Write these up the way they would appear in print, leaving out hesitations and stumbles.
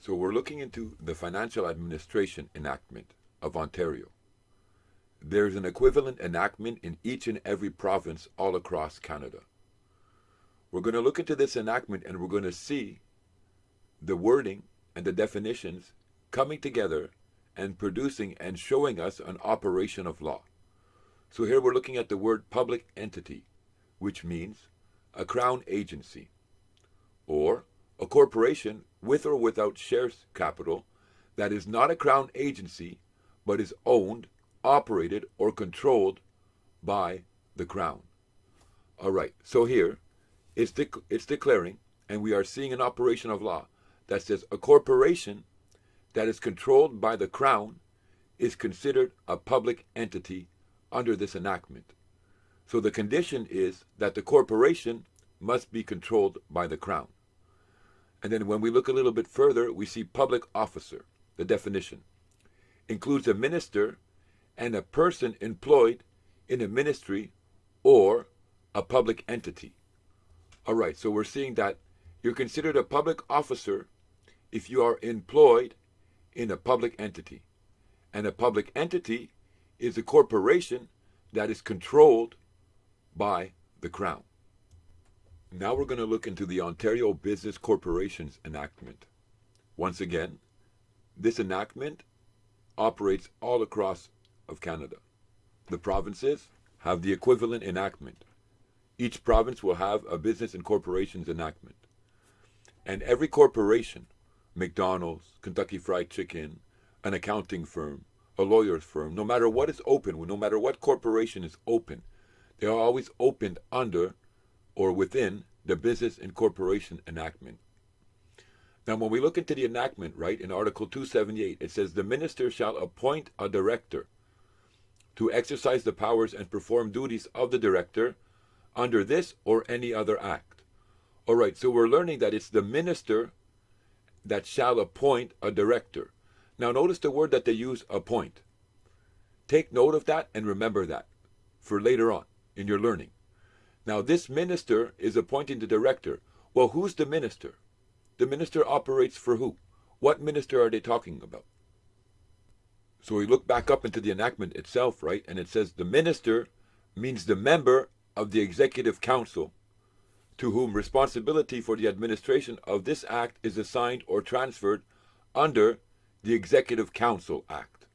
So we're looking into the Financial Administration Enactment of Ontario. There's an equivalent enactment in each and every province all across Canada. We're going to look into this enactment and we're going to see the wording and the definitions coming together and producing and showing us an operation of law. So here we're looking at the word public entity, which means a crown agency, or a corporation with or without shares capital that is not a crown agency but is owned, operated, or controlled by the crown. All right, so here it's declaring, and we are seeing an operation of law that says a corporation that is controlled by the crown is considered a public entity under this enactment. So the condition is that the corporation must be controlled by the crown. And then when we look a little bit further, we see public officer. The definition includes a minister and a person employed in a ministry or a public entity. All right, so we're seeing that you're considered a public officer if you are employed in a public entity. And a public entity is a corporation that is controlled by the crown. Now we're going to look into the Ontario Business Corporations Enactment. Once again, this enactment operates all across of Canada. The provinces have the equivalent enactment. Each province will have a business and corporations enactment. And every corporation, McDonald's, Kentucky Fried Chicken, an accounting firm, a lawyer's firm, no matter what is open, no matter what corporation is open, they are always opened under or within the Business and Corporation Enactment. Now, when we look into the enactment, right, in Article 278, it says, the minister shall appoint a director to exercise the powers and perform duties of the director under this or any other act. All right, so we're learning that it's the minister that shall appoint a director. Now, notice the word that they use, appoint. Take note of that and remember that for later on in your learning. Now, this minister is appointing the director. Well, who's the minister? The minister operates for who? What minister are they talking about? So we look back up into the enactment itself, right? And it says the minister means the member of the Executive Council to whom responsibility for the administration of this act is assigned or transferred under the Executive Council Act.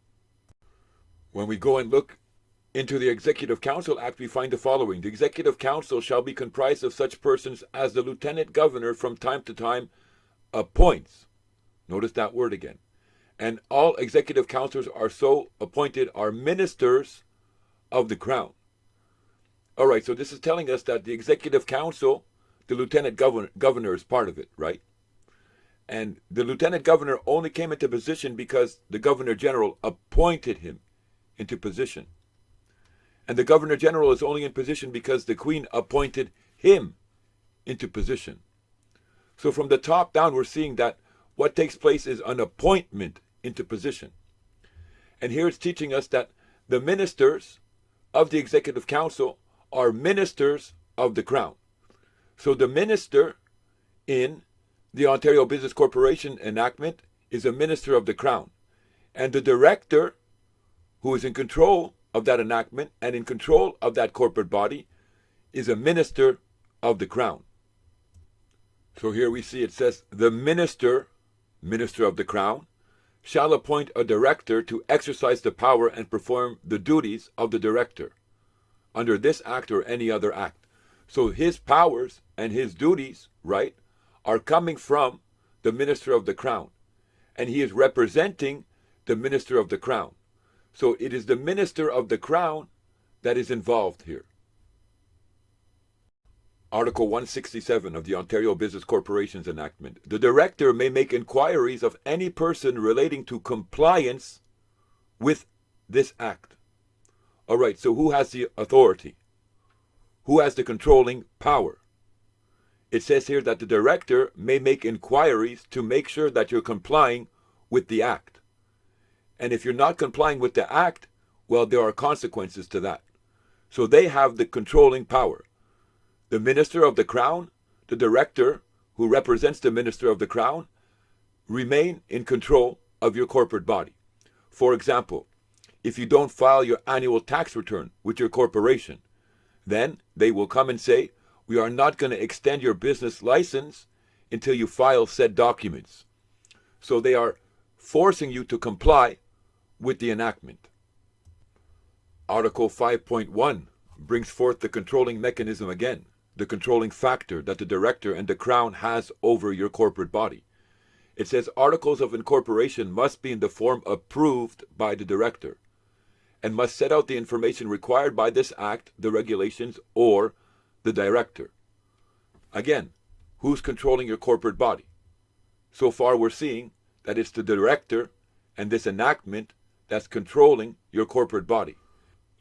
When we go and look into the Executive Council Act, we find the following. The Executive Council shall be comprised of such persons as the Lieutenant Governor from time to time appoints. Notice that word again. And all executive councillors are so appointed are ministers of the Crown. All right, so this is telling us that the Executive Council, the Lieutenant Governor is part of it, right? And the Lieutenant Governor only came into position because the Governor General appointed him into position. And the Governor General is only in position because the Queen appointed him into position. So from the top down, we're seeing that what takes place is an appointment into position. And here it's teaching us that the ministers of the Executive Council are ministers of the Crown. So the minister in the Ontario Business Corporation Enactment is a minister of the Crown. And the director who is in control of that enactment and in control of that corporate body is a minister of the Crown. So here we see it says, the minister of the Crown, shall appoint a director to exercise the power and perform the duties of the director under this act or any other act. So his powers and his duties, right, are coming from the minister of the Crown. And he is representing the minister of the Crown. So it is the minister of the Crown that is involved here. Article 167 of the Ontario Business Corporations Enactment. The director may make inquiries of any person relating to compliance with this act. All right, so who has the authority? Who has the controlling power? It says here that the director may make inquiries to make sure that you're complying with the act. And if you're not complying with the act, well, there are consequences to that. So they have the controlling power. The minister of the Crown, the director who represents the minister of the Crown, remain in control of your corporate body. For example, if you don't file your annual tax return with your corporation, then they will come and say, we are not going to extend your business license until you file said documents. So they are forcing you to comply with the enactment. Article 5.1 brings forth the controlling mechanism again, the controlling factor that the director and the Crown has over your corporate body. It says articles of incorporation must be in the form approved by the director and must set out the information required by this act, the regulations, or the director. Again, who's controlling your corporate body? So far we're seeing that it's the director and this enactment that's controlling your corporate body.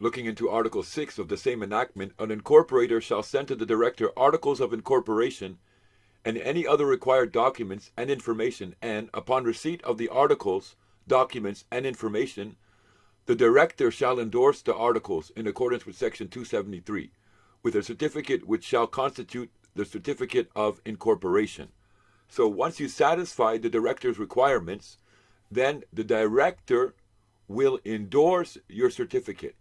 Looking into Article 6 of the same enactment, an incorporator shall send to the director articles of incorporation and any other required documents and information, and upon receipt of the articles, documents, and information, the director shall endorse the articles in accordance with Section 273 with a certificate which shall constitute the certificate of incorporation. So once you satisfy the director's requirements, then the director will endorse your certificate.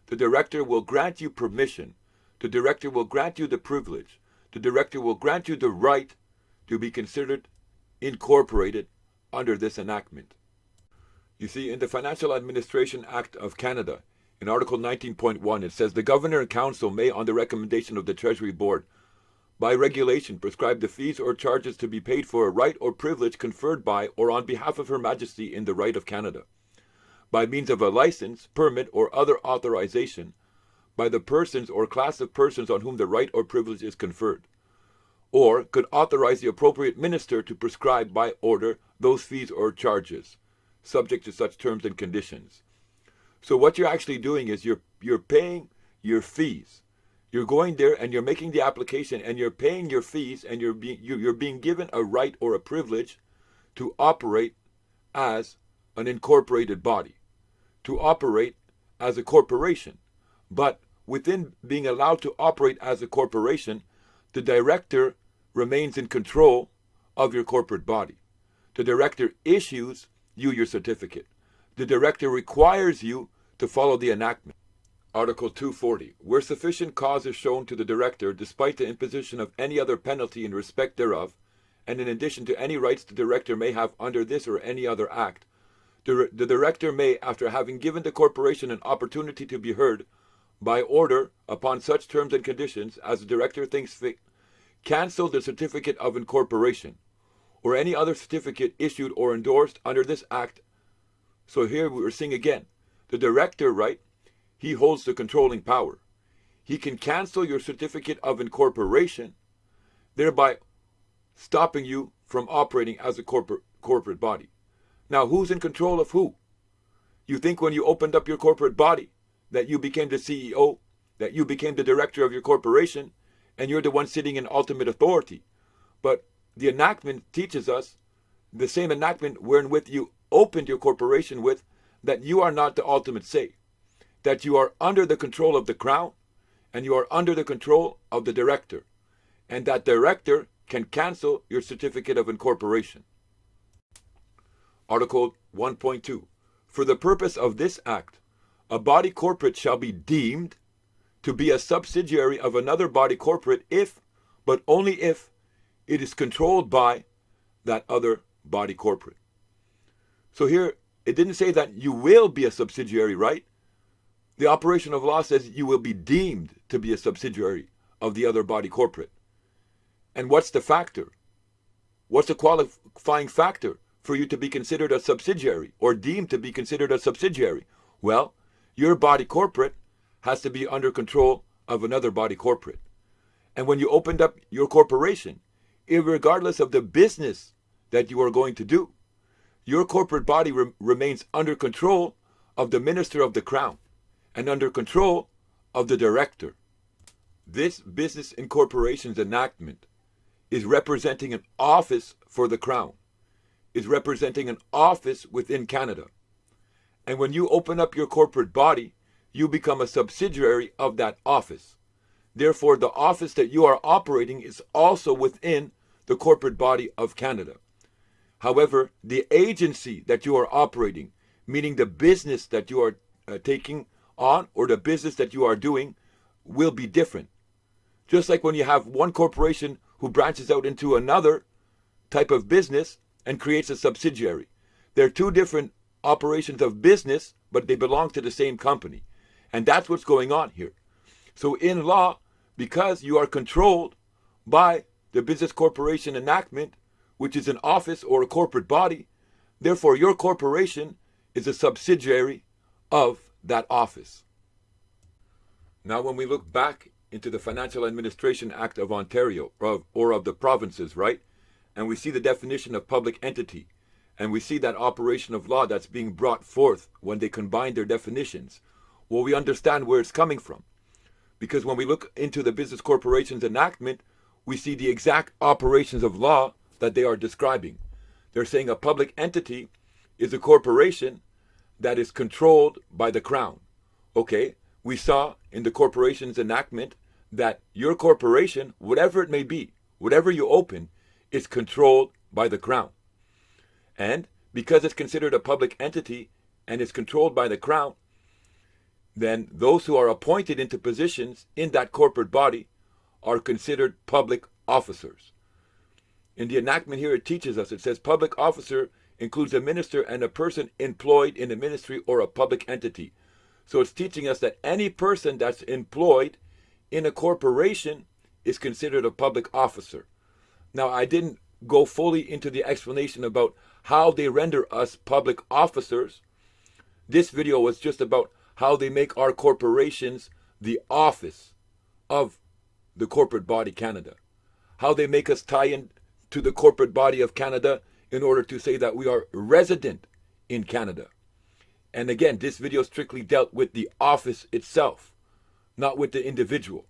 The director will grant you permission. The director will grant you the privilege. The director will grant you the right to be considered incorporated under this enactment. You see, in the Financial Administration Act of Canada, in Article 19.1, it says the Governor and Council may, on the recommendation of the Treasury Board, by regulation prescribe the fees or charges to be paid for a right or privilege conferred by or on behalf of Her Majesty in the right of Canada, by means of a license, permit, or other authorization, by the persons or class of persons on whom the right or privilege is conferred, or could authorize the appropriate minister to prescribe by order those fees or charges, subject to such terms and conditions. So what you're actually doing is you're paying your fees. You're going there and you're making the application and you're paying your fees, and you're being given a right or a privilege to operate as an incorporated body, to operate as a corporation. But within being allowed to operate as a corporation, the director remains in control of your corporate body. The director issues you your certificate. The director requires you to follow the enactment. Article 240. Where sufficient cause is shown to the director, despite the imposition of any other penalty in respect thereof, and in addition to any rights the director may have under this or any other act, the director may, after having given the corporation an opportunity to be heard, by order, upon such terms and conditions as the director thinks fit, cancel the certificate of incorporation, or any other certificate issued or endorsed under this act. So here we're seeing again, the director, right? He holds the controlling power. He can cancel your certificate of incorporation, thereby stopping you from operating as a corporate body. Now, who's in control of who? You think when you opened up your corporate body that you became the CEO, that you became the director of your corporation, and you're the one sitting in ultimate authority. But the enactment teaches us, the same enactment wherewith you opened your corporation with, that you are not the ultimate say, that you are under the control of the Crown, and you are under the control of the director, and that director can cancel your certificate of incorporation. Article 1.2. For the purpose of this act, a body corporate shall be deemed to be a subsidiary of another body corporate if, but only if, it is controlled by that other body corporate. So here, it didn't say that you will be a subsidiary, right? The operation of law says you will be deemed to be a subsidiary of the other body corporate. And what's the factor? What's the qualifying factor for you to be considered a subsidiary or deemed to be considered a subsidiary? Well, your body corporate has to be under control of another body corporate. And when you opened up your corporation, irregardless of the business that you are going to do, your corporate body remains under control of the Minister of the Crown and under control of the director. This business incorporations enactment is representing an office for the Crown, is representing an office within Canada. And when you open up your corporate body, you become a subsidiary of that office. Therefore, the office that you are operating is also within the corporate body of Canada. However, the agency that you are operating, meaning the business that you are taking on or the business that you are doing, will be different. Just like when you have one corporation who branches out into another type of business and creates a subsidiary. They're two different operations of business, but they belong to the same company. And that's what's going on here. So in law, because you are controlled by the Business Corporation Enactment, which is an office or a corporate body, therefore your corporation is a subsidiary of that office. Now when we look back into the Financial Administration Act of Ontario, or of the provinces, right? And we see the definition of public entity, and we see that operation of law that's being brought forth when they combine their definitions. Well, we understand where it's coming from. Because when we look into the Business Corporations Enactment, we see the exact operations of law that they are describing. They're saying a public entity is a corporation that is controlled by the Crown. Okay, we saw in the Corporations Enactment that your corporation, whatever it may be, whatever you open, is controlled by the Crown. And because it's considered a public entity and is controlled by the Crown, then those who are appointed into positions in that corporate body are considered public officers. In the enactment here, it teaches us, it says public officer includes a minister and a person employed in a ministry or a public entity. So it's teaching us that any person that's employed in a corporation is considered a public officer. Now, I didn't go fully into the explanation about how they render us public officers. This video was just about how they make our corporations the office of the corporate body Canada. How they make us tie in to the corporate body of Canada in order to say that we are resident in Canada. And again, this video strictly dealt with the office itself, not with the individual.